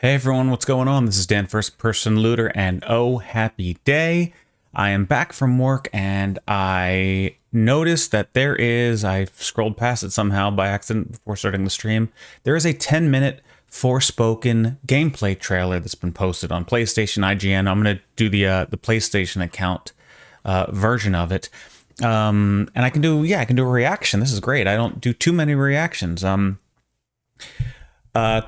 Hey everyone, what's going on? This is Dan, First Person Looter, and oh, happy day. I am back from work and I noticed that I scrolled past it somehow by accident before starting the stream. There is a 10-minute Forspoken gameplay trailer that's been posted on PlayStation IGN. I'm going to do the PlayStation account version of it. And I can do a reaction. This is great. I don't do too many reactions.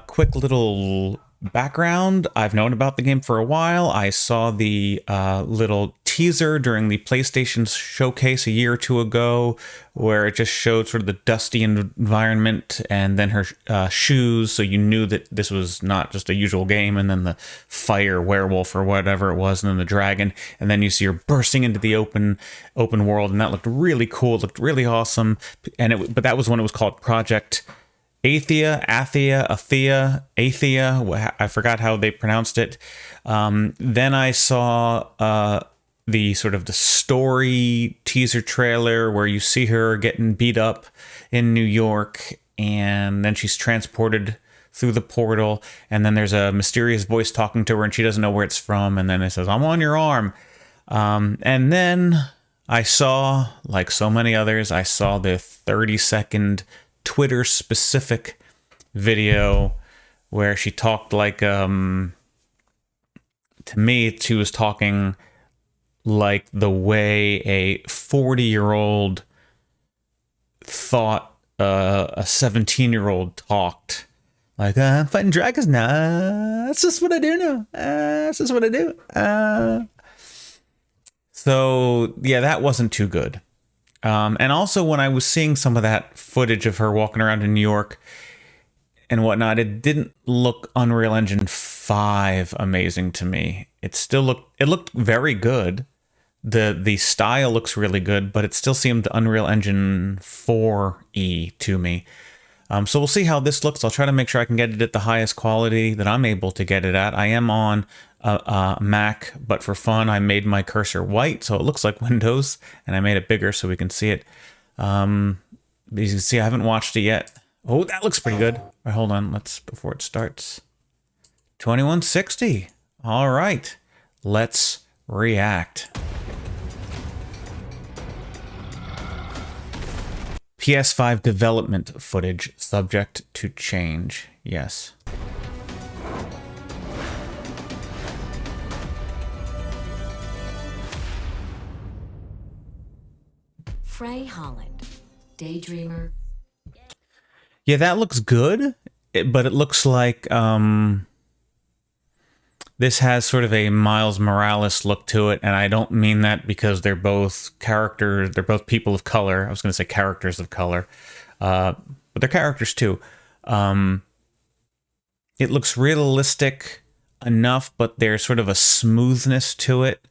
Quick little background. I've known about the game for a while. I saw the little teaser during the PlayStation showcase a year or two ago where it just showed sort of the dusty environment and then her shoes, so you knew that this was not just a usual game, and then the fire werewolf or whatever it was, and then the dragon, and then you see her bursting into the open world, and that looked really cool, looked really awesome. But that was when it was called Project Athea, I forgot how they pronounced it. Then I saw the sort of the story teaser trailer where you see her getting beat up in New York, and then she's transported through the portal, and then there's a mysterious voice talking to her, and she doesn't know where it's from, and then it says, "I'm on your arm." And then I saw, like so many others, I saw the 30-second Twitter-specific video where she talked like, to me, she was talking like the way a 40-year-old thought a 17-year-old talked. Like, I'm fighting dragons now. That's just what I do now. That's just what I do. So, yeah, that wasn't too good. And also, when I was seeing some of that footage of her walking around in New York and whatnot, it didn't look Unreal Engine 5 amazing to me. It looked very good. The style looks really good, but it still seemed Unreal Engine 4-y to me. So we'll see how this looks. I'll try to make sure I can get it at the highest quality that I'm able to get it at. I am on a Mac, but for fun, I made my cursor white, so it looks like Windows, and I made it bigger so we can see it. As you can see, I haven't watched it yet. Oh, that looks pretty good. All right, hold on, before it starts. 2160. All right, let's react. PS5 development footage subject to change. Yes. Frey Holland, Daydreamer. Yeah, that looks good, but it looks like this has sort of a Miles Morales look to it, and I don't mean that because they're both people of color. I was going to say characters of color, but they're characters too. It looks realistic enough, but there's sort of a smoothness to it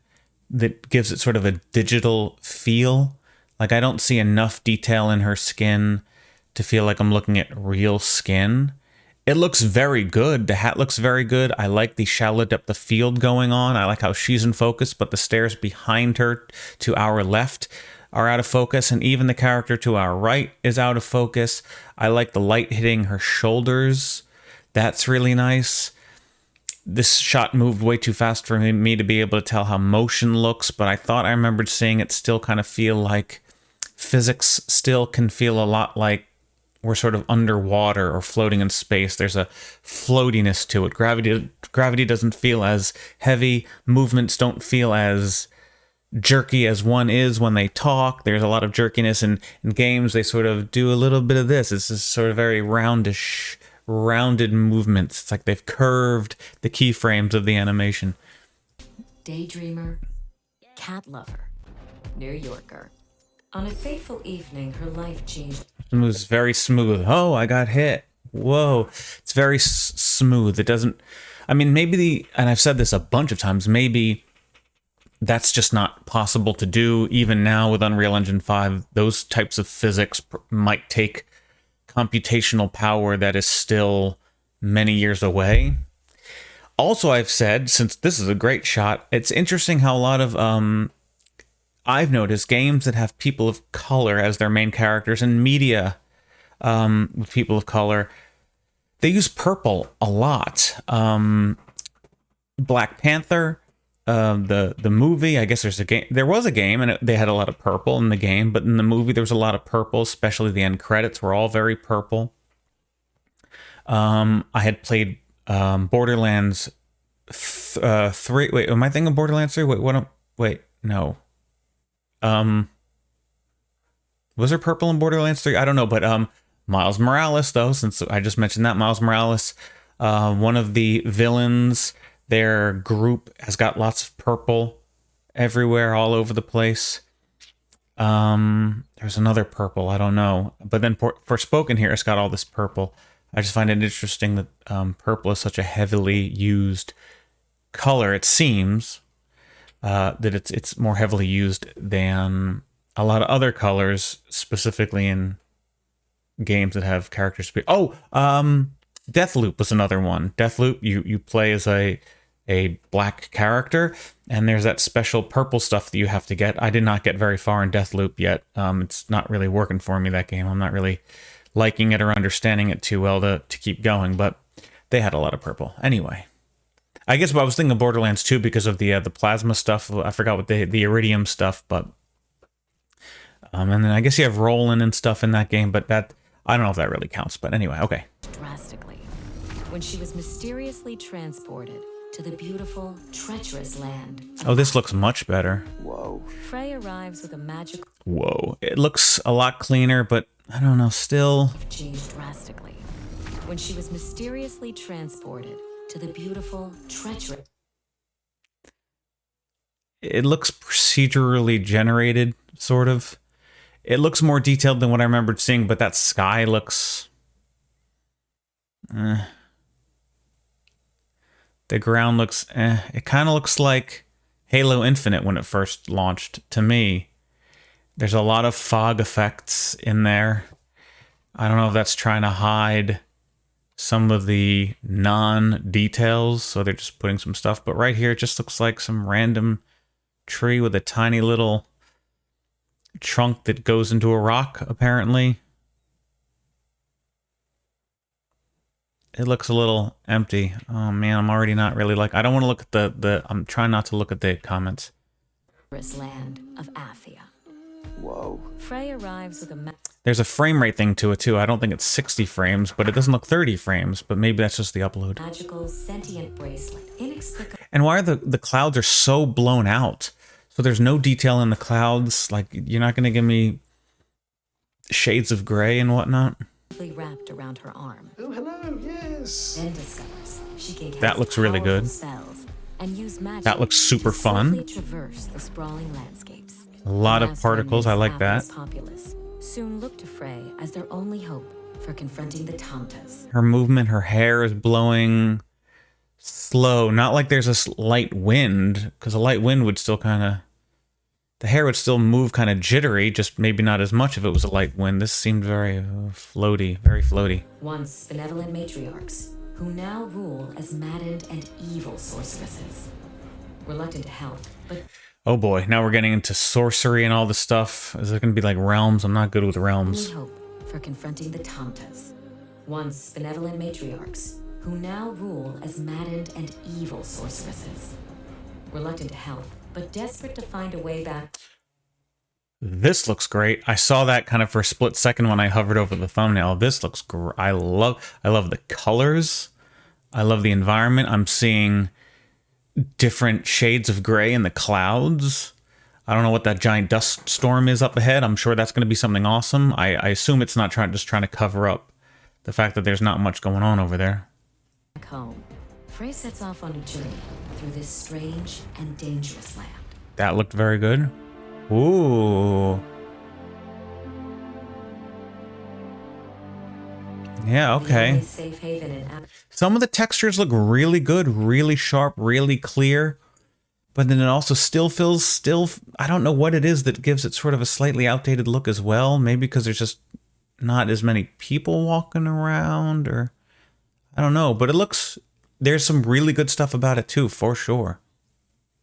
that gives it sort of a digital feel. Like, I don't see enough detail in her skin to feel like I'm looking at real skin. It looks very good. The hat looks very good. I like the shallow depth of field going on. I like how she's in focus, but the stairs behind her to our left are out of focus, and even the character to our right is out of focus. I like the light hitting her shoulders. That's really nice. This shot moved way too fast for me to be able to tell how motion looks, but I thought I remembered seeing it still kind of feel like physics still can feel a lot like we're sort of underwater or floating in space. There's a floatiness to it. Gravity doesn't feel as heavy. Movements don't feel as jerky as one is when they talk. There's a lot of jerkiness in games. They sort of do a little bit of this. It's just sort of very rounded movements. It's like they've curved the keyframes of the animation. Daydreamer, cat lover, New Yorker. On a fateful evening, her life changed. It was very smooth. Oh, I got hit. Whoa. It's very smooth. It doesn't... I mean, maybe and I've said this a bunch of times, maybe that's just not possible to do. Even now with Unreal Engine 5, those types of physics might take computational power that is still many years away. Also, I've said, since this is a great shot, it's interesting how a lot of... I've noticed games that have people of color as their main characters and media with people of color, they use purple a lot. Black Panther, the movie. I guess there's a game. There was a game, and they had a lot of purple in the game. But in the movie, there was a lot of purple. Especially the end credits were all very purple. I had played Borderlands 3. Wait, am I thinking Borderlands 3? Wait, what? Wait, no. Was there purple in Borderlands 3? I don't know, but Miles Morales, though, since I just mentioned that, Miles Morales, one of the villains, their group has got lots of purple everywhere, all over the place. There's another purple, I don't know. But then Forspoken here, it's got all this purple. I just find it interesting that purple is such a heavily used color. It seems that it's more heavily used than a lot of other colors, specifically in games that have characters. Deathloop was another one. Deathloop, you play as a black character, and there's that special purple stuff that you have to get. I did not get very far in Deathloop yet. It's not really working for me, that game. I'm not really liking it or understanding it too well to keep going, but they had a lot of purple. Anyway, I guess I was thinking of Borderlands 2 because of the plasma stuff. I forgot what the iridium stuff, but and then I guess you have Roland and stuff in that game, but that I don't know if that really counts. But anyway, okay. Drastically, when she was mysteriously transported to the beautiful, treacherous land. Oh, this looks much better. Whoa. Frey arrives with a magical. Whoa, it looks a lot cleaner, but I don't know, still. Changed drastically when she was mysteriously transported to the beautiful, treacherous. It looks procedurally generated, sort of. It looks more detailed than what I remembered seeing, but that sky looks... The ground looks... It kind of looks like Halo Infinite when it first launched, to me. There's a lot of fog effects in there. I don't know if that's trying to hide some of the non-details, so they're just putting some stuff. But right here, it just looks like some random tree with a tiny little trunk that goes into a rock, apparently. It looks a little empty. Oh man, I'm already not really like... I don't want to look at the I'm trying not to look at the comments. Land of Athia. Whoa. Frey arrives with a There's a frame rate thing to it too. I don't think it's 60 frames, but it doesn't look 30 frames, but maybe that's just the upload. magical sentient bracelet. Inexplicable. And why are the clouds are so blown out? So there's no detail in the clouds. Like, you're not going to give me shades of gray and whatnot. Wrapped around her arm. Oh, hello, yes. Then discovers she can cast That looks really good. spells and use magic That looks super to fun. safely traverse the sprawling landscapes. A lot of Last particles. I remnants like of that. Athens populace soon look to Frey as their only hope for confronting the Tantas. Her movement, her hair is blowing slow. Not like there's a light wind, because a light wind would still kind of... The hair would still move kind of jittery, just maybe not as much if it was a light wind. This seemed very floaty, very floaty. Once benevolent matriarchs, who now rule as maddened and evil sorceresses. Reluctant to help, but Oh boy, now we're getting into sorcery and all this stuff. Is it going to be like realms? I'm not good with realms. only hope for confronting the Tantas. Once benevolent matriarchs, who now rule as maddened and evil sorceresses. Reluctant to help, but desperate to find a way back. This looks great. I saw that kind of for a split second when I hovered over the thumbnail. This looks great. I love the colors. I love the environment. I'm seeing different shades of gray in the clouds. I don't know what that giant dust storm is up ahead. I'm sure that's going to be something awesome. I assume it's not just trying to cover up the fact that there's not much going on over there. Back home, Frey sets off on a journey through this strange and dangerous land. That looked very good. Ooh. Yeah, The okay. only safe haven in Some of the textures look really good, really sharp, really clear. But then it also still feels, I don't know what it is that gives it sort of a slightly outdated look as well. Maybe because there's just not as many people walking around, or I don't know. But it looks, there's some really good stuff about it too, for sure.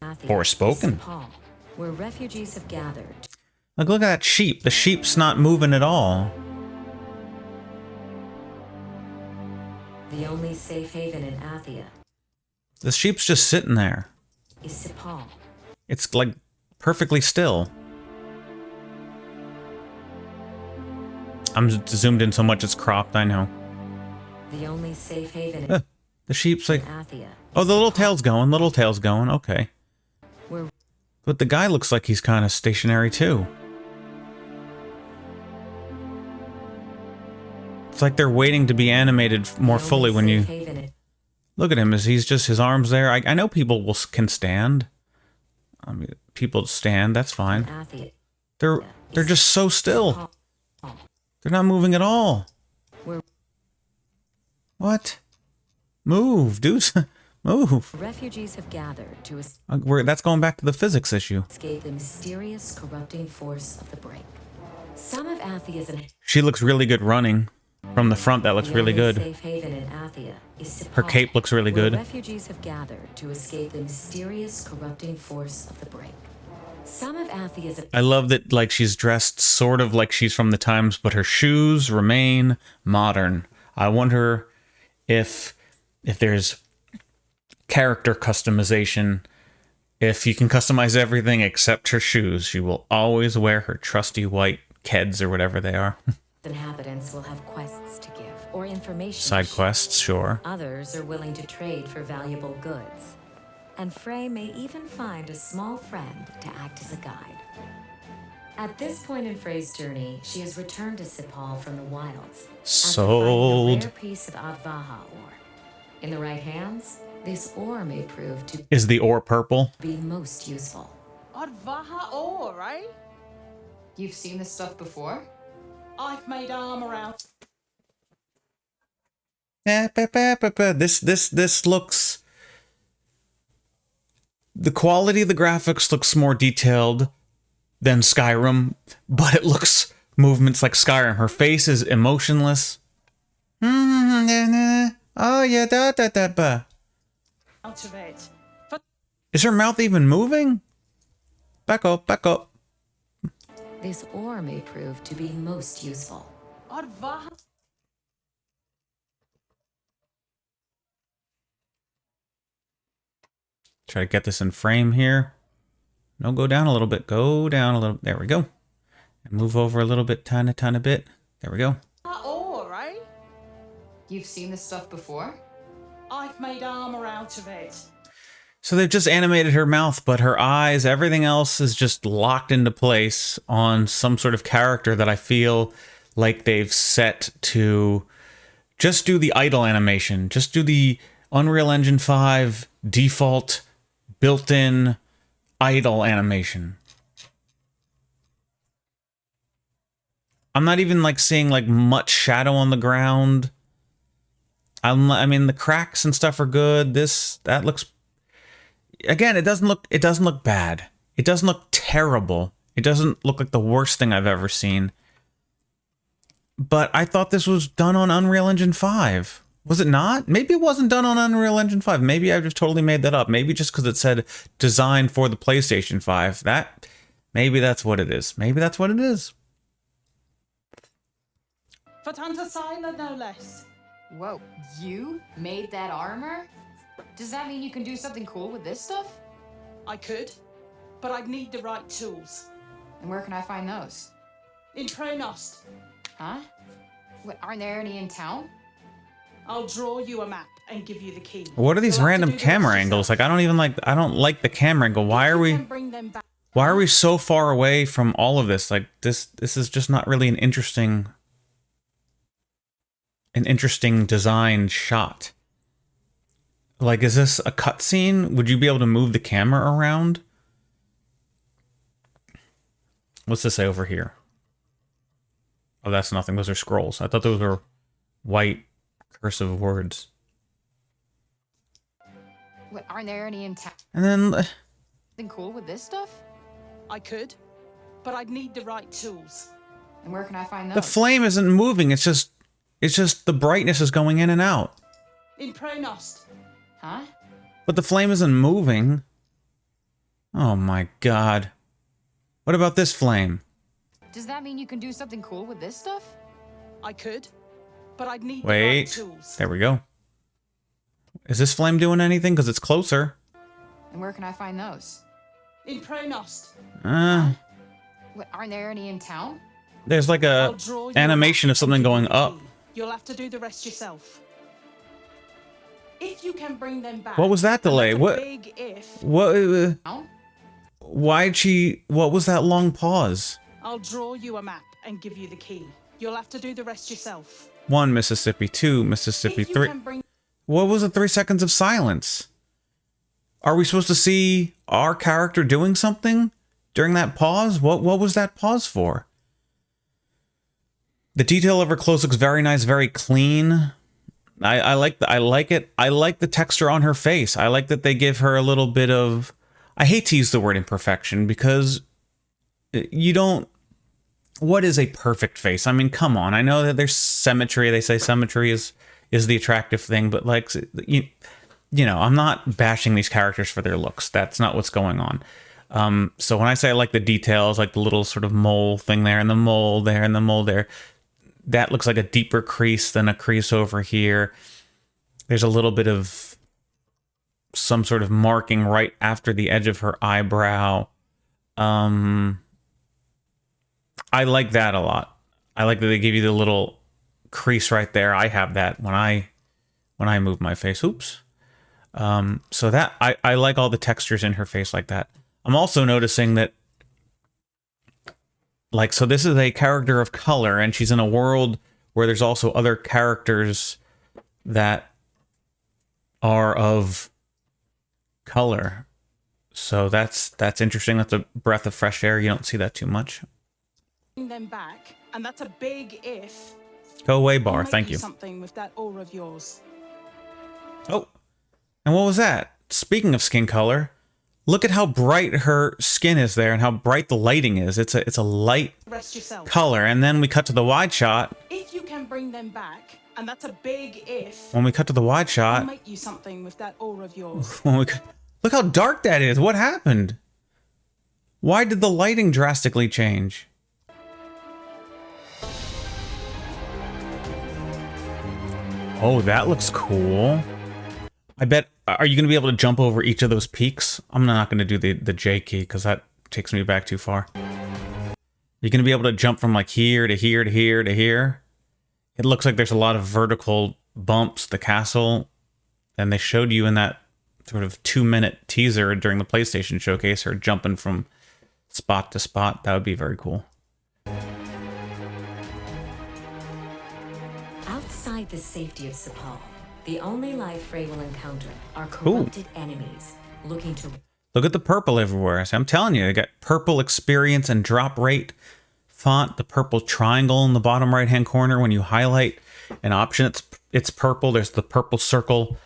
Athia, Forspoken. Nepal, where refugees have gathered. Like, look at that sheep. The sheep's not moving at all. The only safe haven in Athia The sheep's just sitting there. is Sepal. It's like perfectly still. I'm zoomed in so much it's cropped, I know. The only safe haven in The sheep's like, Athia. oh, the little tail's going, little tail's going, okay. Where But the guy looks like he's kind of stationary too. It's like they're waiting to be animated more fully when you... Look at him, he's just, his arms there. I know people can stand. I mean, people stand, that's fine. They're just so still. They're not moving at all. What? Move, dudes. Move. Refugees have gathered to That's going back to the physics issue. escape the mysterious corrupting force of the break. Some of Athia's She looks really good running. From the front, that looks really good. safe haven in Athia is Her cape looks really where good. refugees have gathered to escape the mysterious corrupting force of the break. Some of Athia's I love that, like, she's dressed sort of like she's from the times, but her shoes remain modern. I wonder if there's character customization. If you can customize everything except her shoes, she will always wear her trusty white Keds or whatever they are. inhabitants will have quests to give or information. Side to quests, sure. Others are willing to trade for valuable goods. And Frey may even find a small friend to act as a guide. At this point in Frey's journey, she has returned to Sepal from the wilds. After finding a rare piece of Advaha ore. In the right hands, this ore may prove to Is the ore purple? be most useful. Advaha ore, right? You've seen this stuff before? I've made armor out. This looks... The quality of the graphics looks more detailed than Skyrim, but it looks movements like Skyrim. Her face is emotionless. Oh yeah, Out of it. Is her mouth even moving? Back up, back up. This ore may prove to be most useful. Advaha. Try to get this in frame here. No, go down a little bit. Go down a little. There we go. And move over a little bit, tiny bit. There we go. Ore, right? You've seen this stuff before? I've made armor out of it. So they've just animated her mouth, but her eyes, everything else is just locked into place on some sort of character that I feel like they've set to just do the idle animation. Just do the Unreal Engine 5 default built-in idle animation. I'm not even like seeing like much shadow on the ground. I mean, the cracks and stuff are good. That looks... Again, it doesn't look bad. It doesn't look terrible. It doesn't look like the worst thing I've ever seen. But I thought this was done on Unreal Engine 5. Was it not? Maybe it wasn't done on Unreal Engine 5. Maybe I just totally made that up. Maybe just because it said designed for the PlayStation 5. Maybe that's what it is. Maybe that's what it is. Fatanta Sila, no less. Whoa, you made that armor? Does that mean you can do something cool with this stuff? I could, but I'd need the right tools. And where can I find those? In Prenost, Huh? What, aren't there any in town? I'll draw you a map and give you the key. What are these You'll have to random do the camera rest angles? yourself. Like, I don't like the camera angle. Why are You we... can bring them back. Why are we so far away from all of this? Like, this is just not really an interesting designed shot. Like, is this a cutscene? Would you be able to move the camera around? What's this say over here? Oh, that's nothing. Those are scrolls. I thought those were white cursive words. What, aren't there any in town? And then... Something cool with this stuff? I could, but I'd need the right tools. And where can I find those? the flame isn't moving. It's just the brightness is going in and out. In Prenost. Huh? But the flame isn't moving. Oh my god. What about this flame? Does that mean you can do something cool with this stuff? I could, but I'd need the right Wait. tools. There we go. Is this flame doing anything? Because it's closer. And where can I find those? In Pronost. What, aren't there any in town? There's like I'll a draw you animation a of something map and going give you the up. key. You'll have to do the rest yourself. If you can bring them back. What was that delay? and What? that's a big if. What? Town? Why'd she? What was that long pause? I'll draw you a map and give you the key. You'll have to do the rest yourself. 1 Mississippi, 2 Mississippi, If you 3. can bring What was the 3 seconds of silence? Are we supposed to see our character doing something during that pause? What was that pause for? The detail of her clothes looks very nice, very clean. I like it. I like the texture on her face. I like that they give her a little bit of, I hate to use the word imperfection because you don't, what is a perfect face? I mean, come on. I know that there's symmetry. They say symmetry is the attractive thing, but like, you know, I'm not bashing these characters for their looks. That's not what's going on. So when I say I like the details, like the little sort of mole thing there and the mole there and the mole there, that looks like a deeper crease than a crease over here. There's a little bit of some sort of marking right after the edge of her eyebrow. I like that a lot. I like that they give you the little crease right there. I have that when I move my face. Oops. So that I like all the textures in her face like that. I'm also noticing that, like, so this is a character of color, and she's in a world where there's also other characters that are of color. So that's interesting. That's a breath of fresh air. You don't see that too much. them back, and that's a big if. Go away, I'll bar. make Thank you. Something with that aura of yours. Oh, and what was that? Speaking of skin color, look at how bright her skin is there and how bright the lighting is. It's a light Rest yourself. color. And then we cut to the wide shot. If you can bring them back, and that's a big if. When we cut to the wide I'll shot, make you something with that aura of yours. look how dark that is. What happened? Why did the lighting drastically change? Oh, that looks cool. I bet, are you going to be able to jump over each of those peaks? I'm not going to do the J key because that takes me back too far. You're going to be able to jump from like here to here to here to here. It looks like there's a lot of vertical bumps, the castle. And they showed you in that sort of 2-minute teaser during the PlayStation showcase her jumping from spot to spot. That would be very cool. Outside the safety of Sepal, the only life Frey will encounter are corrupted enemies looking to... Look at the purple everywhere. So I'm telling you, they got purple experience and drop rate font, the purple triangle in the bottom right-hand corner. When you highlight an option, it's purple. There's the purple circle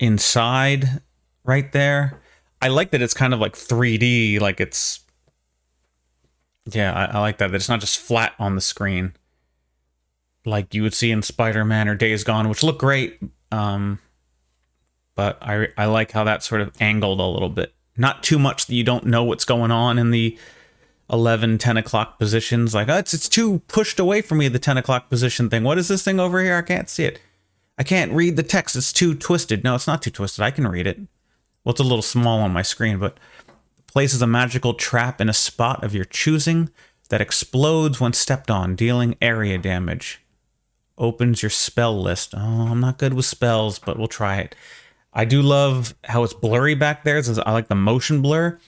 inside right there. I like that it's kind of like 3D, like it's... Yeah, I like that it's not just flat on the screen like you would see in Spider-Man or Days Gone, which look great. But I like how that's sort of angled a little bit. Not too much that you don't know what's going on in the 11, 10 o'clock positions. Like, oh, it's too pushed away from me, the 10 o'clock position thing. What is this thing over here? I can't see it. I can't read the text. It's too twisted. No, it's not too twisted. I can read it. Well, it's a little small on my screen, but places a magical trap in a spot of your choosing that explodes when stepped on, dealing area damage. Opens your spell list. Oh, I'm not good with spells, but we'll try it. I do love how it's blurry back there. I like the motion blur.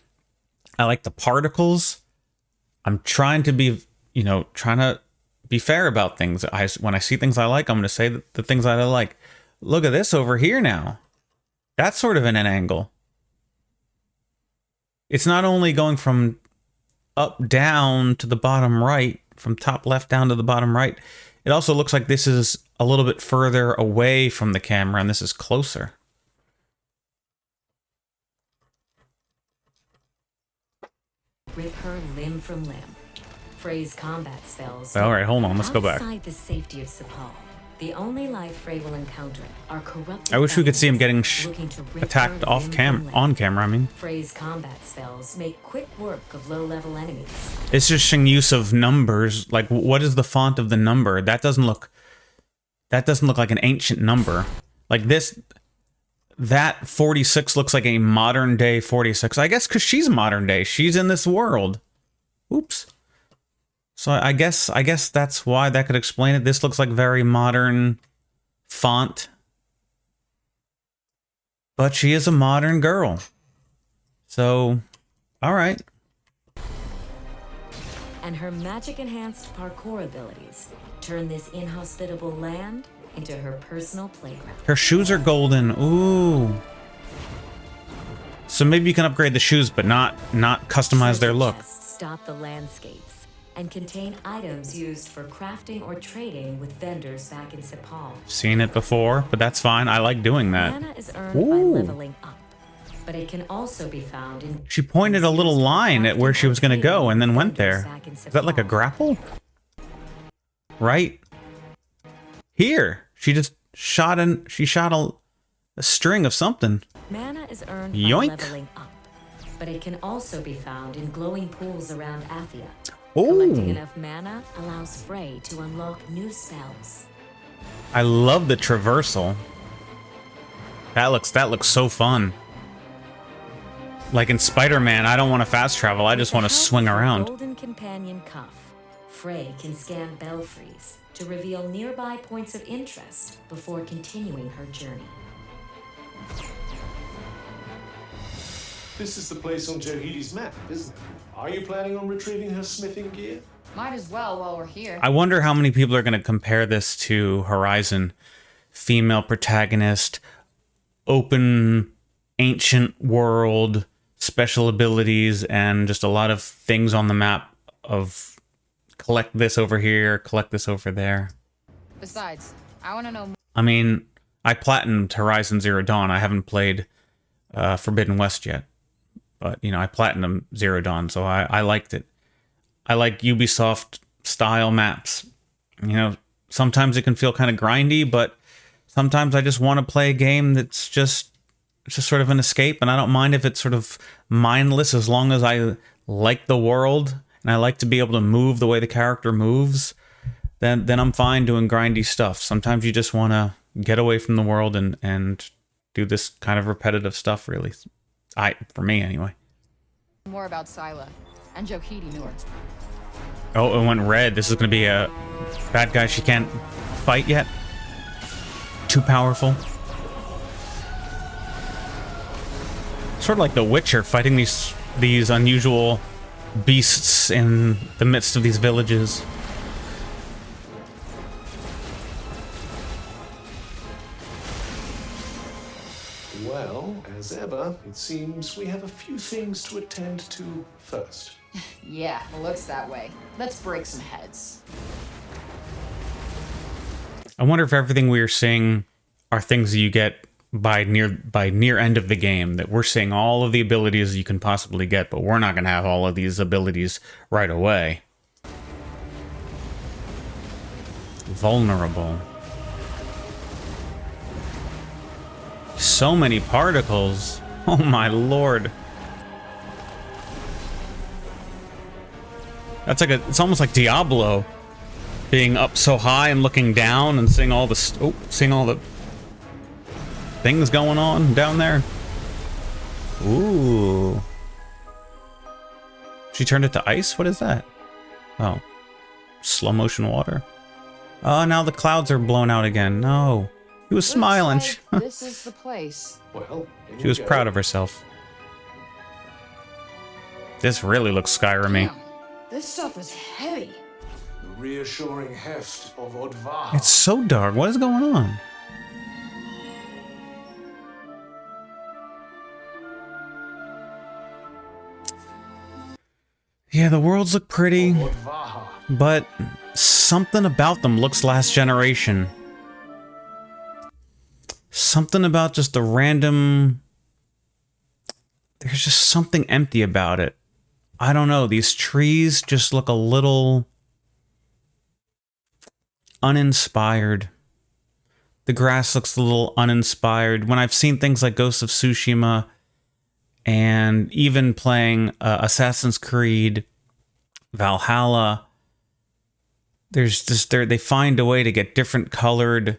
I like the particles. I'm trying to be, trying to be fair about things. When I see things I like, I'm going to say the things that I like. Look at this over here now. That's sort of in an angle. It's not only going from up, down to the bottom right, from top left down to the bottom right. It also looks like this is a little bit further away from the camera, and this is closer. Rip her limb from limb. Frey's combat spells... All right, hold on. Let's go back. Outside the safety of Sepal, the only life Frey will encounter are corrupted... I wish we could see him getting looking to rip attacked her limb from limb. on camera, I mean. Frey's combat spells make quick work of low-level enemies. It's just use of numbers. Like, what is the font of the number? That doesn't look like an ancient number. Like this, that 46 looks like a modern day 46. I guess because she's modern day. She's in this world. Oops. So I guess that's why that could explain it. This looks like very modern font. But she is a modern girl. So, all right. And her magic-enhanced parkour abilities turn this inhospitable land into her personal playground. Her shoes are golden. Ooh. So maybe you can upgrade the shoes, but not customize their look. Chests dot the landscapes and contain items used for crafting or trading with vendors back in Sepal. Seen it before, but that's fine. I like doing that. Mana is earned Ooh. by leveling up, but it can also be found in... She pointed a little line at where she was going to go and then went there. Is that like a grapple? Right? Here. She just shot a string of something. Mana is earned Yoink. by leveling up, but it can also be found in glowing pools around Athia. Ooh. Collecting enough mana allows Frey to unlock new spells. I love the traversal. That looks so fun. Like in Spider-Man, I don't want to fast travel. I just want to swing around. Golden Companion Cuff. Frey can scan belfries to reveal nearby points of interest before continuing her journey. This is the place on Johidi's map, isn't it? Are you planning on retrieving her smithing gear? Might as well while we're here. I wonder how many people are going to compare this to Horizon. Female protagonist, open, ancient world, special abilities, and just a lot of things on the map of collect this over here, collect this over there. Besides, I want to know more. I mean, I platinumed Horizon Zero Dawn. I haven't played Forbidden West yet. But, you know, I platinumed Zero Dawn, so I liked it. I like Ubisoft-style maps. You know, sometimes it can feel kind of grindy, but sometimes I just want to play a game that's just sort of an escape, and I don't mind if it's sort of mindless as long as I like the world and I like to be able to move the way the character moves. Then I'm fine doing grindy stuff. Sometimes you just want to get away from the world and do this kind of repetitive stuff, really. For me, anyway. More about Scylla and Johidi Noor. Oh, it went red. This is going to be a bad guy she can't fight yet. Too powerful. Sort of like The Witcher, fighting these unusual beasts in the midst of these villages. Well, as ever, it seems we have a few things to attend to first. Yeah, it looks that way. Let's break some heads. I wonder if everything we are seeing are things that you get by near end of the game, that we're seeing all of the abilities you can possibly get, but we're not going to have all of these abilities right away. Vulnerable. So many particles. Oh my lord. That's like it's almost like Diablo, being up so high and looking down and seeing all the seeing all the things going on down there. Ooh. She turned it to ice? What is that? Oh. Slow motion water. Oh, now the clouds are blown out again. No. She was smiling. Like this is the place. Well, She was proud of herself. This really looks Skyrim-y. Damn, this stuff is heavy. The reassuring heft of Odvaha. It's so dark. What is going on? Yeah, the worlds look pretty, Odvaha. but something about them looks last generation. Something about just the random... There's just something empty about it. I don't know. These trees just look a little uninspired. The grass looks a little uninspired. When I've seen things like Ghost of Tsushima and even playing Assassin's Creed Valhalla, there's just they find a way to get different colored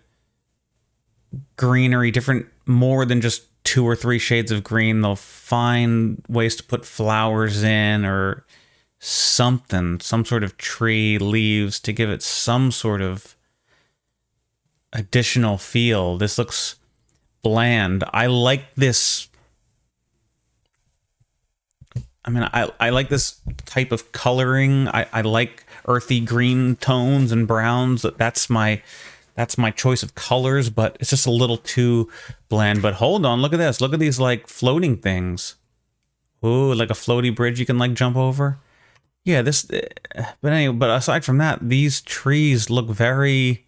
greenery, different, more than just 2 or 3 shades of green. They'll find ways to put flowers in or something, some sort of tree, leaves to give it some sort of additional feel. This looks bland. I like this. I mean, I like this type of coloring. I like earthy green tones and browns. That's my choice of colors, but it's just a little too bland. But hold on, look at this. Look at these like floating things. Ooh, like a floaty bridge you can like jump over. Yeah, this. But anyway, but aside from that, these trees look very.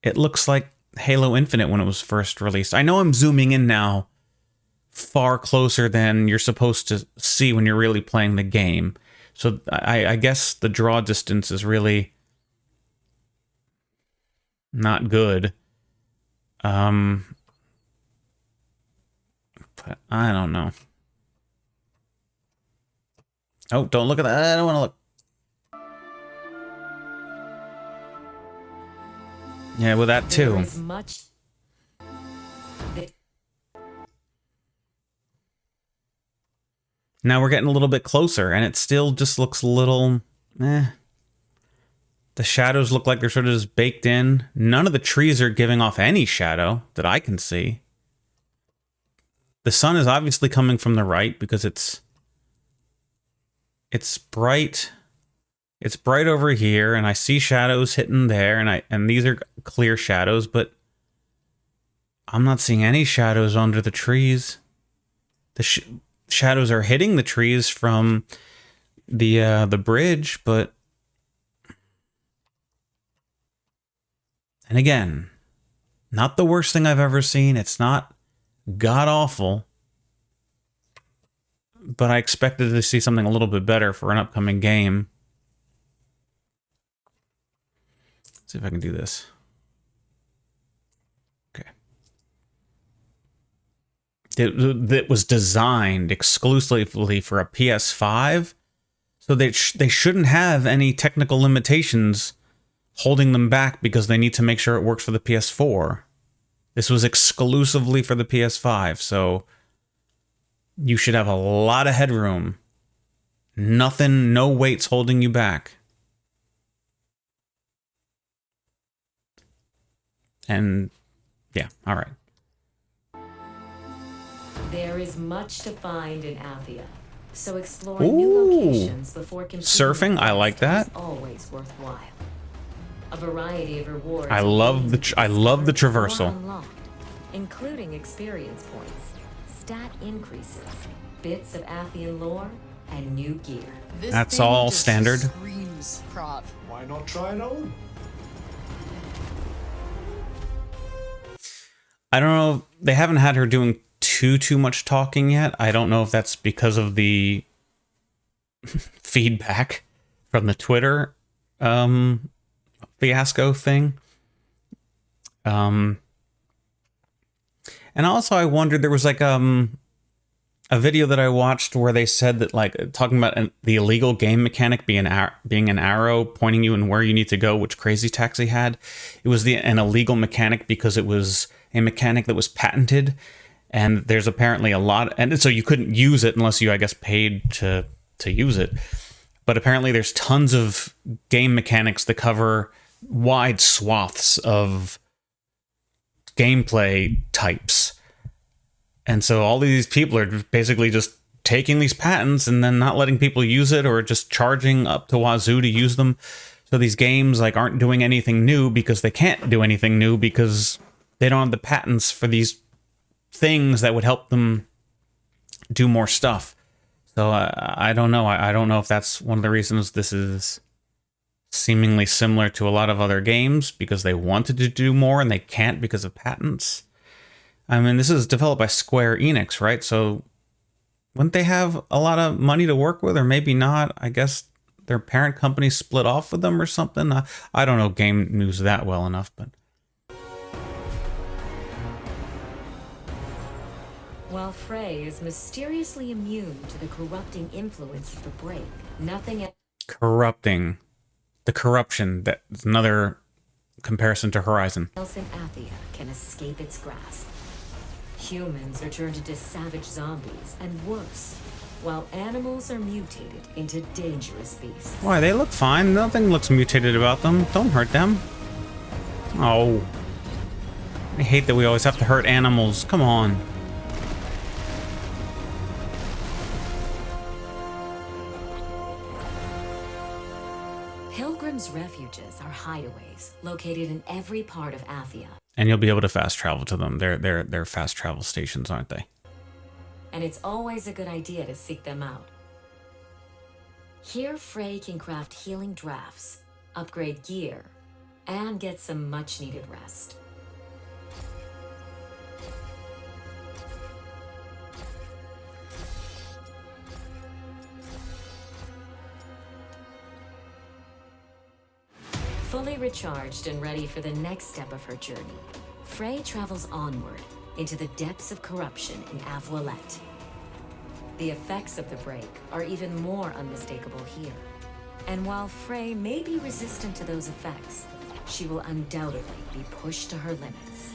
It looks like Halo Infinite when it was first released. I know I'm zooming in now far closer than you're supposed to see when you're really playing the game. So I guess the draw distance is really not good. But I don't know. Oh, don't look at that. I don't want to look. Yeah, with that too. There is much. Now we're getting a little bit closer, and it still just looks a little, eh. The shadows look like they're sort of just baked in. None of the trees are giving off any shadow that I can see. The sun is obviously coming from the right because it's bright. It's bright over here, and I see shadows hitting there, and these are clear shadows, but I'm not seeing any shadows under the trees. The shadows are hitting the trees from the bridge, but and again, not the worst thing I've ever seen. It's not god awful, but I expected to see something a little bit better for an upcoming game. Let's see if I can do this. Okay. That was designed exclusively for a PS5, so they shouldn't have any technical limitations holding them back because they need to make sure it works for the PS4. This was exclusively for the PS5, so you should have a lot of headroom. Nothing, no weights holding you back. And yeah, all right. There is much to find in Althea, so exploring new locations before competing surfing, I like that. is always worthwhile. A variety of rewards. I love the traversal, unlocked, including experience points, stat increases, bits of Athian lore, and new gear. This That's thing all just standard. Screams prop. Why not try it on? I don't know. They haven't had her doing too much talking yet. I don't know if that's because of the feedback from the Twitter fiasco thing. And also I wondered, there was like a video that I watched where they said that, like, talking about the illegal game mechanic being an arrow pointing you in where you need to go, which Crazy Taxi had. It was an illegal mechanic because it was a mechanic that was patented, and there's apparently a lot, and so you couldn't use it unless you, I guess, paid to use it. But apparently there's tons of game mechanics that cover wide swaths of gameplay types. And so all these people are basically just taking these patents and then not letting people use it, or just charging up to wazoo to use them. So these games like aren't doing anything new because they can't do anything new because they don't have the patents for these things that would help them do more stuff. So I don't know. I don't know if that's one of the reasons this is seemingly similar to a lot of other games, because they wanted to do more and they can't because of patents. I mean, this is developed by Square Enix, right? So wouldn't they have a lot of money to work with, or maybe not? I guess their parent company split off with them or something. I don't know game news that well enough, but... While Frey is mysteriously immune to the corrupting influence of the break, nothing else. Corrupting. The corruption. That's another comparison to Horizon. Else in Athia can escape its grasp. Humans are turned into savage zombies, and worse, while animals are mutated into dangerous beasts. Why, they look fine. Nothing looks mutated about them. Don't hurt them. Oh. I hate that we always have to hurt animals. Come on. Pilgrims' refuges are hideaways located in every part of Athia. And you'll be able to fast travel to them. They're fast travel stations, aren't they? And it's always a good idea to seek them out. Here, Frey can craft healing drafts, upgrade gear, and get some much-needed rest. Fully recharged and ready for the next step of her journey, Frey travels onward into the depths of corruption in Avouelette. The effects of the break are even more unmistakable here. And while Frey may be resistant to those effects, she will undoubtedly be pushed to her limits.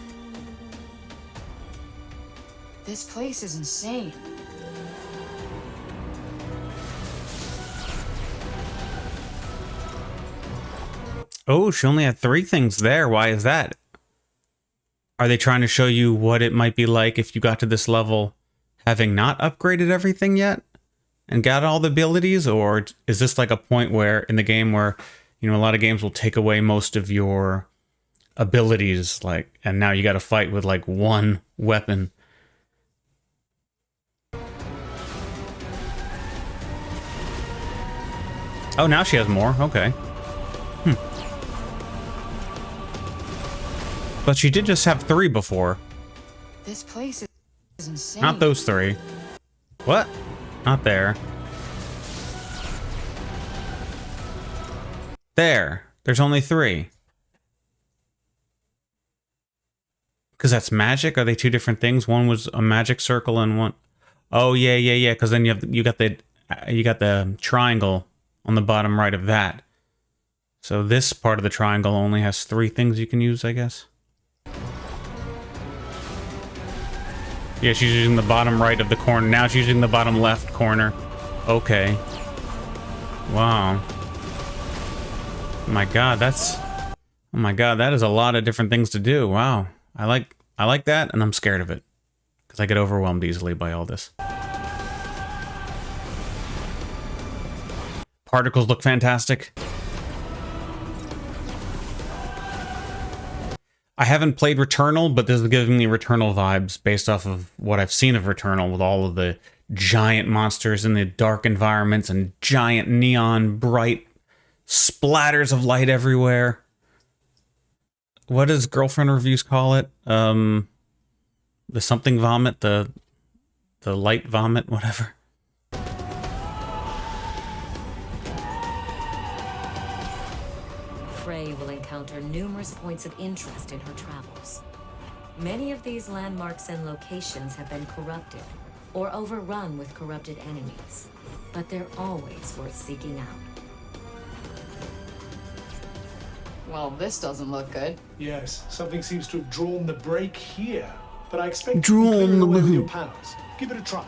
This place is insane. Oh, she only had 3 things there. Why is that? Are they trying to show you what it might be like if you got to this level having not upgraded everything yet and got all the abilities? Or is this like a point where in the game where, you know, a lot of games will take away most of your abilities, like, and now you got to fight with like 1 weapon? Oh, now she has more. Okay. But she did just have 3 before. This place is insane. Not those 3. What? Not there. There. There's only 3. Because that's magic? Are they 2 different things? One was a magic circle and one... Oh, yeah. Because then you got the triangle on the bottom right of that. So this part of the triangle only has 3 things you can use, I guess. Yeah, she's using the bottom right of the corner. Now she's using the bottom left corner. Okay. Wow. Oh my god, that's... Oh my god, that is a lot of different things to do. Wow. I like that, and I'm scared of it. Because I get overwhelmed easily by all this. Particles look fantastic. I haven't played Returnal, but this is giving me Returnal vibes based off of what I've seen of Returnal, with all of the giant monsters in the dark environments and giant neon bright splatters of light everywhere. What does girlfriend reviews call it? The something vomit, the light vomit, whatever. Frey will encounter numerous points of interest in her travels. Many of these landmarks and locations have been corrupted or overrun with corrupted enemies, but they're always worth seeking out. Well, this doesn't look good. Yes, something seems to have drawn the break here. But I expect Drawn you can clear it the away with break. your powers. Give it a try.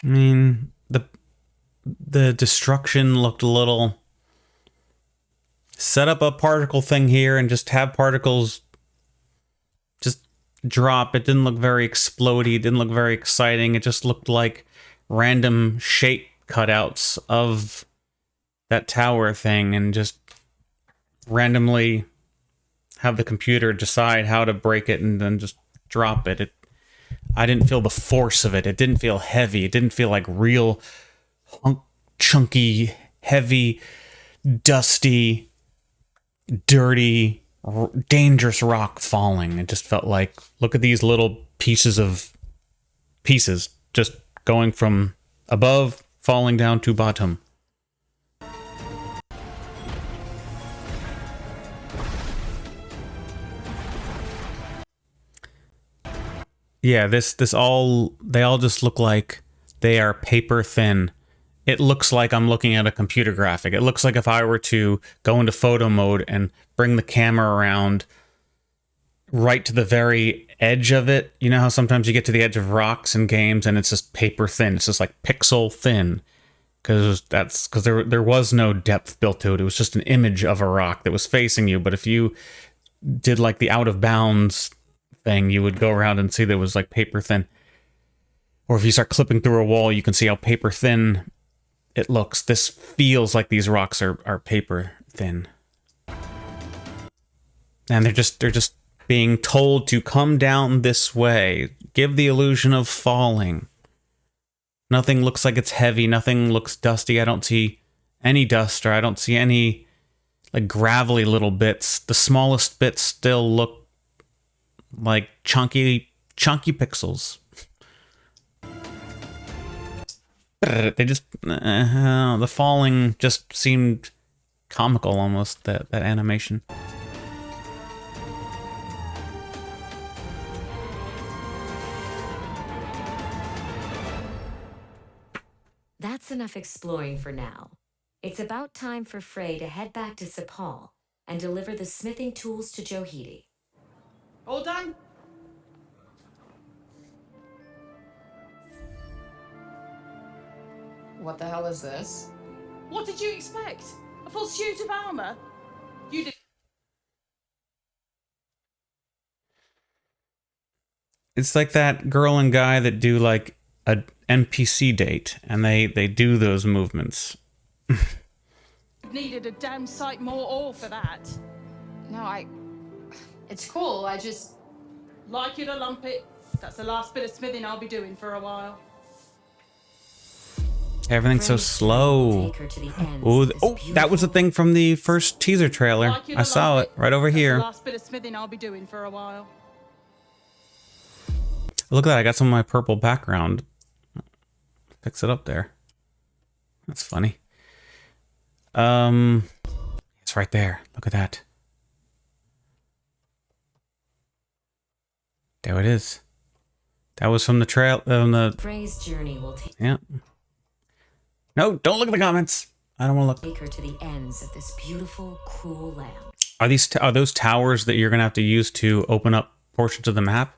I mean, the destruction looked a little... Set up a particle thing here and just have particles just drop. It didn't look very explodey. It didn't look very exciting. It just looked like random shape cutouts of that tower thing, and just randomly have the computer decide how to break it and then just drop it. I didn't feel the force of it. It didn't feel heavy. It didn't feel like real chunky, heavy, dusty, dirty, dangerous rock falling. It just felt like, look at these little pieces just going from above, falling down to bottom. Yeah, they all just look like they are paper thin it looks like I'm looking at a computer graphic. It looks like if I were to go into photo mode and bring the camera around right to the very edge of it. You know how sometimes you get to the edge of rocks in games and it's just paper thin. It's just like pixel thin. Because there was no depth built to it. It was just an image of a rock that was facing you. But if you did like the out of bounds thing, you would go around and see that it was like paper thin. Or if you start clipping through a wall, you can see how paper thin it looks. This feels like these rocks are paper thin. And they're just being told to come down this way. Give the illusion of falling. Nothing looks like it's heavy. Nothing looks dusty. I don't see any dust, or I don't see any like gravelly little bits. The smallest bits still look like chunky pixels. They just the falling just seemed comical almost, that animation. That's enough exploring for now. It's about time for Frey to head back to Sepal and deliver the smithing tools to Johidi. All done? What the hell is this? What did you expect? A full suit of armor? You did. It's like that girl and guy that do like a NPC date, and they do those movements. Needed a damn sight more ore for that. No, it's cool, I just... Like you to lump it. That's the last bit of smithing I'll be doing for a while. Everything's so slow. Oh, that was a thing from the first teaser trailer. I saw it right over here. That's the last bit of smithing I'll be doing for a while. Look at that, I got some of my purple background. Fix it up there. That's funny. It's right there. Look at that. There it is. That was from the trail. Frey's journey will take. Yeah. No, don't look at the comments. I don't want to look. Take her to the ends of this beautiful, cruel land. Are those towers that you're gonna have to use to open up portions of the map?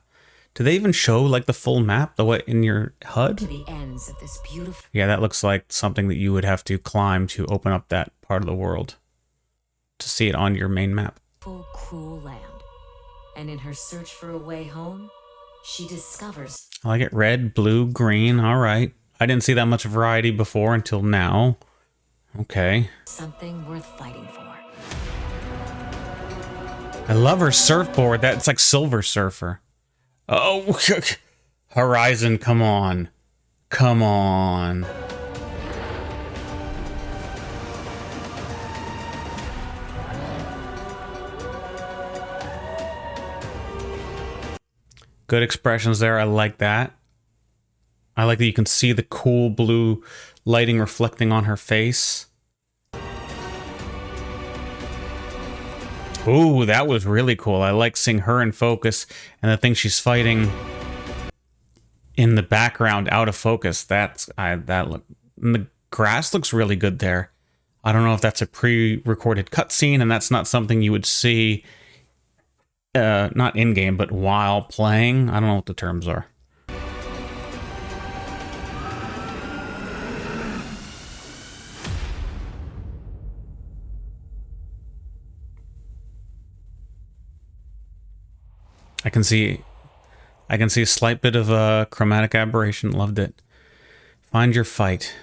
Do they even show like the full map, the way in your HUD? To the ends of this beautiful. Yeah, that looks like something that you would have to climb to open up that part of the world to see it on your main map. Cruel land. And in her search for a way home, she discovers. I like it. Red, blue, green. All right. I didn't see that much variety before until now. Okay. Something worth fighting for. I love her surfboard. That's like Silver Surfer. Oh, Horizon, come on. Come on. Good expressions there. I like that. I like that you can see the cool blue lighting reflecting on her face. Ooh, that was really cool. I like seeing her in focus and the thing she's fighting in the background out of focus. That look, and the grass looks really good there. I don't know if that's a pre-recorded cutscene, and that's not something you would see, not in-game, but while playing. I don't know what the terms are. I can see a slight bit of a chromatic aberration. Loved it. Find your fight.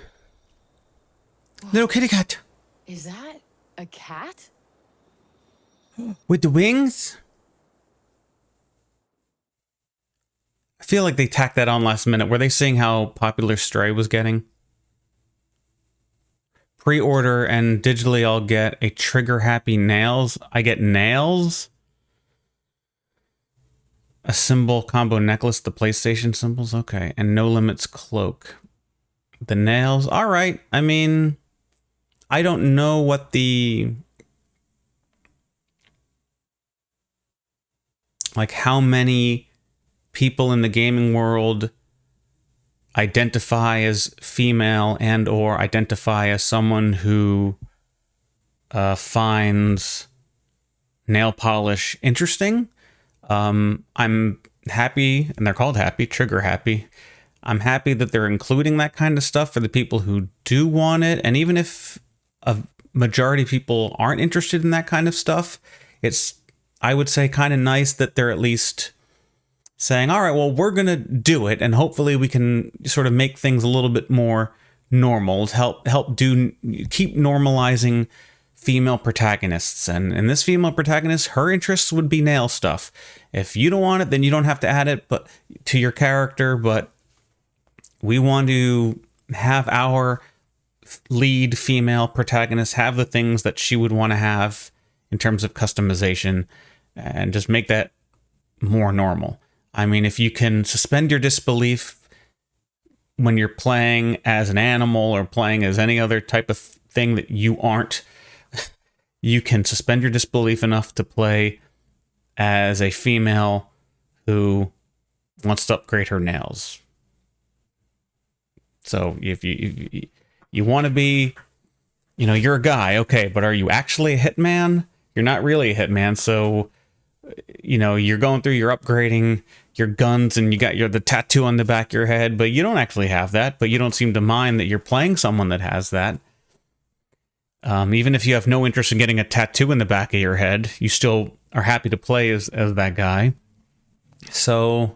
Little kitty cat. Is that a cat? With the wings? I feel like they tacked that on last minute. Were they seeing how popular Stray was getting? Pre-order and digitally I'll get a trigger happy nails. I get nails? A symbol combo necklace, the PlayStation symbols? Okay. And No Limits cloak. The nails? Alright. I mean, I don't know what the... like how many people in the gaming world identify as female and or identify as someone who finds nail polish interesting. I'm happy, and they're called happy, trigger happy. I'm happy that they're including that kind of stuff for the people who do want it. And even if a majority of people aren't interested in that kind of stuff, it's, I would say, kind of nice that they're at least saying, all right, well, we're going to do it. And hopefully we can sort of make things a little bit more normal, keep normalizing female protagonists. And in this female protagonist, her interests would be nail stuff. If you don't want it, then you don't have to add it but to your character. But we want to have our lead female protagonist have the things that she would want to have in terms of customization, and just make that more normal. I mean, if you can suspend your disbelief when you're playing as an animal or playing as any other type of thing that you aren't, you can suspend your disbelief enough to play as a female who wants to upgrade her nails. So if you want to be, you're a guy, okay, but are you actually a hitman? You're not really a hitman, so you're going through, you're upgrading your guns, and you got the tattoo on the back of your head, but you don't actually have that, but you don't seem to mind that you're playing someone that has that. Even if you have no interest in getting a tattoo in the back of your head, you still are happy to play as that guy. So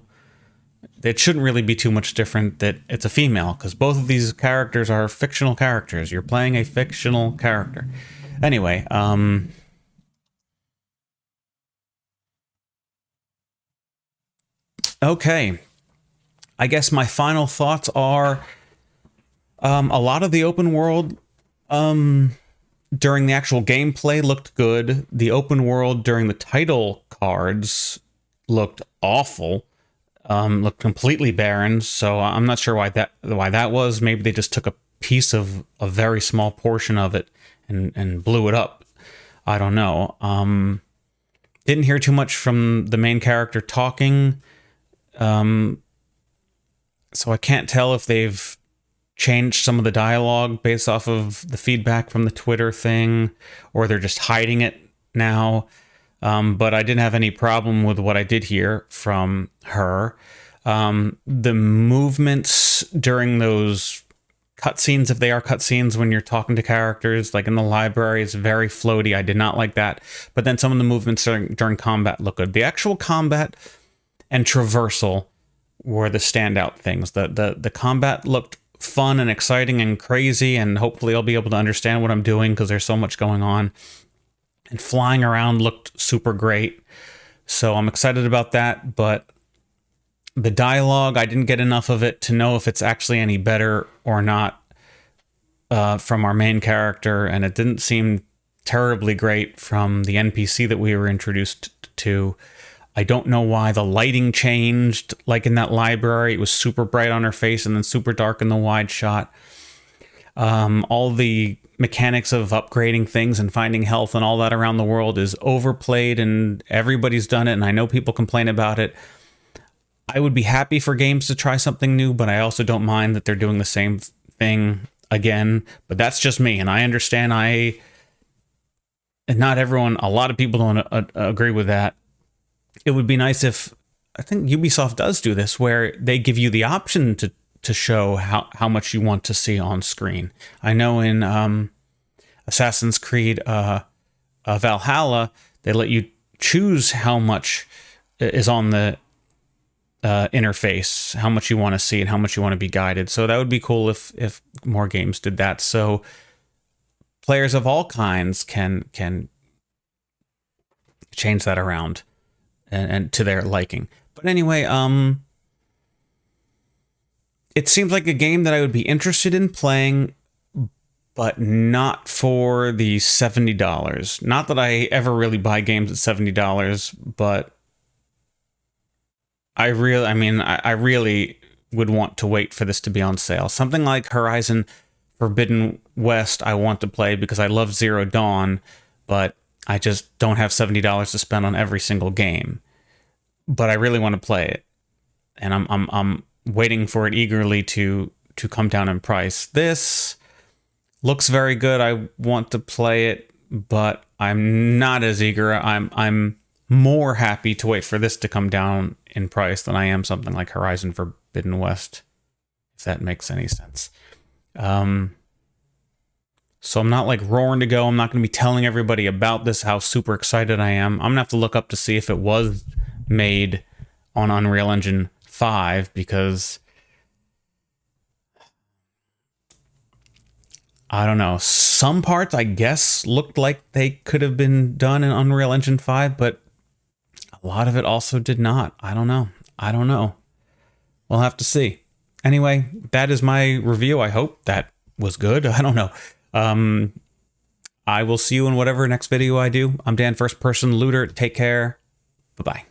it shouldn't really be too much different that it's a female, because both of these characters are fictional characters. You're playing a fictional character. Anyway, okay. I guess my final thoughts are a lot of the open world during the actual gameplay looked good. The open world during the title cards looked awful. Looked completely barren, so I'm not sure why that was. Maybe they just took a piece of a very small portion of it and blew it up. I don't know. Didn't hear too much from the main character talking. So I can't tell if they've changed some of the dialogue based off of the feedback from the Twitter thing, or they're just hiding it now. But I didn't have any problem with what I did hear from her. The movements during those cutscenes, if they are cutscenes when you're talking to characters, like in the library, is very floaty. I did not like that. But then some of the movements during combat look good. The actual combat and traversal were the standout things. The combat looked fun and exciting and crazy, and hopefully I'll be able to understand what I'm doing because there's so much going on. And flying around looked super great. So I'm excited about that, but the dialogue, I didn't get enough of it to know if it's actually any better or not from our main character, and it didn't seem terribly great from the NPC that we were introduced to. I don't know why the lighting changed, like in that library. It was super bright on her face and then super dark in the wide shot. All the mechanics of upgrading things and finding health and all that around the world is overplayed, and everybody's done it, and I know people complain about it. I would be happy for games to try something new, but I also don't mind that they're doing the same thing again. But that's just me, and I understand and not everyone, a lot of people don't agree with that. It would be nice if, I think Ubisoft does do this, where they give you the option to show how much you want to see on screen. I know in Assassin's Creed Valhalla, they let you choose how much is on the interface, how much you want to see and how much you want to be guided. So that would be cool if more games did that. So players of all kinds can change that around and to their liking. But anyway, it seems like a game that I would be interested in playing, but not for the $70. Not that I ever really buy games at $70, but I really would want to wait for this to be on sale. Something like Horizon Forbidden West I want to play because I love Zero Dawn, but I just don't have $70 to spend on every single game. But I really want to play it. And I'm waiting for it eagerly to come down in price. This looks very good. I want to play it, but I'm not as eager. I'm more happy to wait for this to come down in price than I am something like Horizon Forbidden West, if that makes any sense. So I'm not like roaring to go. I'm not going to be telling everybody about this, how super excited I am. I'm going to have to look up to see if it was made on Unreal Engine 5, because I don't know. Some parts, I guess, looked like they could have been done in Unreal Engine 5, but a lot of it also did not. I don't know. We'll have to see. Anyway, that is my review. I hope that was good. I don't know. I will see you in whatever next video I do. I'm Dan, First Person Looter. Take care. Bye-bye.